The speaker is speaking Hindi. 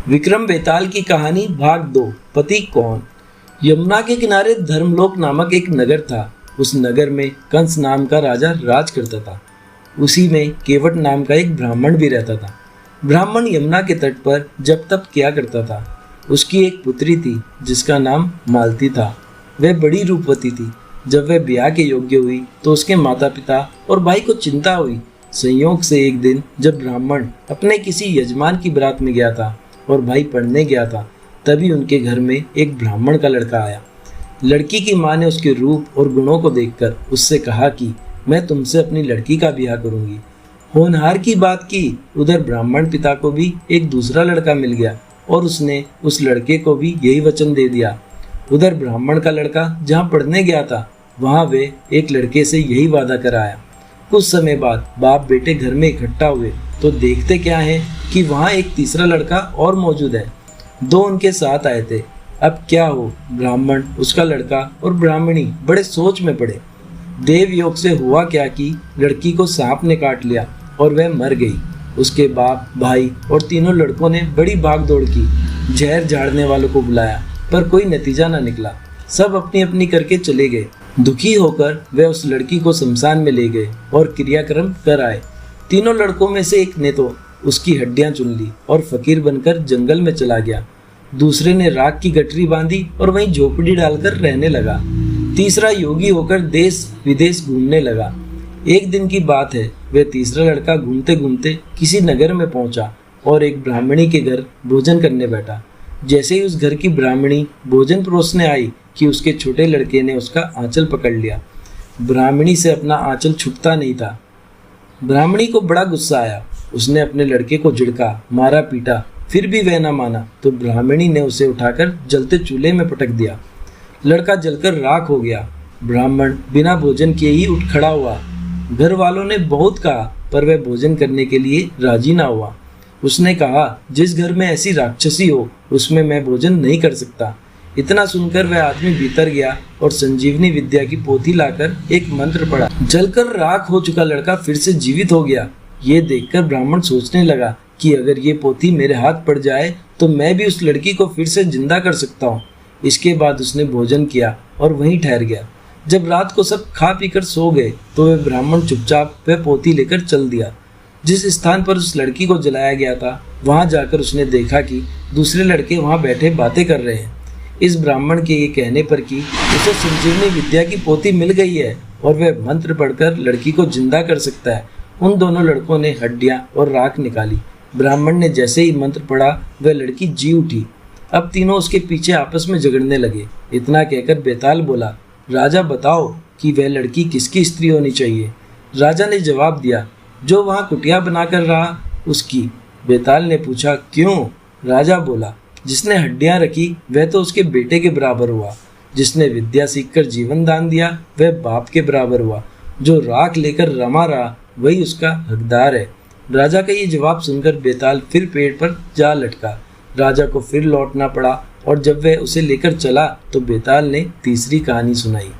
विक्रम बेताल की कहानी भाग 2। पति कौन। यमुना के किनारे धर्मलोक नामक एक नगर था। उस नगर में कंस नाम का राजा राज करता था। उसी में केवट नाम का एक ब्राह्मण भी रहता था। ब्राह्मण यमुना के तट पर जप तप किया करता था। उसकी एक पुत्री थी जिसका नाम मालती था। वह बड़ी रूपवती थी। जब वह ब्याह के योग्य हुई तो उसके माता पिता और भाई को चिंता हुई। संयोग से एक दिन जब ब्राह्मण अपने किसी यजमान की बारात में गया था और भाई पढ़ने गया था, तभी उनके घर में एक ब्राह्मण का लड़का आया। लड़की की मां ने उसके रूप और गुणों को देखकर उससे कहा कि मैं तुमसे अपनी लड़की का ब्याह करूंगी। होनहार की बात की, उधर ब्राह्मण पिता को भी एक दूसरा लड़का मिल गया और उसने उस लड़के को भी यही वचन दे दिया। उधर ब्राह्मण का लड़का जहाँ पढ़ने गया था वहाँ वे एक लड़के से यही वादा कराया। कुछ समय बाद बाप बेटे घर में इकट्ठा हुए तो देखते क्या है कि वहाँ एक तीसरा लड़का और मौजूद है। दो उनके साथ आए थे। अब क्या हो, ब्राह्मण, उसका लड़का और ब्राह्मणी बड़े सोच में पड़े। देव योग से हुआ क्या कि लड़की को सांप ने काट लिया और वह मर गई। उसके बाप, भाई और तीनों लड़कों ने बड़ी भाग दौड़ की। जहर झाड़ने वालों को बुलाया पर कोई नतीजा न निकला। सब अपनी अपनी करके चले गए। दुखी होकर वे उस लड़की को शमशान में ले गए और क्रियाक्रम कर आए। तीनों लड़कों में से एक ने तो उसकी हड्डियां चुन ली और फकीर बनकर जंगल में चला गया। दूसरे ने राख की गठरी बांधी और वहीं झोपड़ी डालकर रहने लगा। तीसरा योगी होकर देश विदेश घूमने लगा। एक दिन की बात है, वह तीसरा लड़का घूमते घूमते किसी नगर में पहुंचा और एक ब्राह्मणी के घर भोजन करने बैठा। जैसे ही उस घर की ब्राह्मणी भोजन परोसने आई कि उसके छोटे लड़के ने उसका आंचल पकड़ लिया। ब्राह्मणी से अपना आंचल छूटता नहीं था। ब्राह्मणी को बड़ा गुस्सा आया। उसने अपने लड़के को झिड़का, मारा, पीटा, फिर भी वह न माना तो ब्राह्मणी ने उसे उठाकर जलते चूल्हे में पटक दिया। लड़का जलकर राख हो गया। ब्राह्मण बिना भोजन किए ही उठ खड़ा हुआ। घर वालों ने बहुत कहा पर वह भोजन करने के लिए राजी ना हुआ। उसने कहा, जिस घर में ऐसी राक्षसी हो उसमें मैं भोजन नहीं कर सकता। इतना सुनकर वह आदमी भीतर गया और संजीवनी विद्या की पोथी लाकर एक मंत्र पढ़ा। जलकर राख हो चुका लड़का फिर से जीवित हो गया। ये देखकर ब्राह्मण सोचने लगा कि अगर ये पोथी मेरे हाथ पड़ जाए तो मैं भी उस लड़की को फिर से जिंदा कर सकता हूँ। इसके बाद उसने भोजन किया और वहीं ठहर गया। जब रात को सब खा पीकर सो गए तो वह ब्राह्मण चुपचाप वह पोथी लेकर चल दिया। जिस स्थान पर उस लड़की को जलाया गया था वहां जाकर उसने देखा कि दूसरे लड़के वहां बैठे बातें कर रहे हैं। इस ब्राह्मण के ये कहने पर कि उसे संजीवनी विद्या की पोथी मिल गई है और वह मंत्र पढ़कर लड़की को जिंदा कर सकता है, उन दोनों लड़कों ने हड्डियां और राख निकाली। ब्राह्मण ने जैसे ही मंत्र पढ़ा वह लड़की जी उठी। अब तीनों उसके पीछे आपस में झगड़ने लगे। इतना कहकर बेताल बोला, राजा बताओ कि वह लड़की किसकी स्त्री होनी चाहिए। राजा ने जवाब दिया, जो वहाँ कुटिया बनाकर रहा उसकी। बेताल ने पूछा, क्यों? राजा बोला, जिसने हड्डियां रखी वह तो उसके बेटे के बराबर हुआ। जिसने विद्या सीखकर जीवन दान दिया वह बाप के बराबर हुआ। जो राख लेकर रमा रहा वही उसका हकदार है। राजा का ये जवाब सुनकर बेताल फिर पेड़ पर जा लटका। राजा को फिर लौटना पड़ा और जब वह उसे लेकर चला तो बेताल ने तीसरी कहानी सुनाई।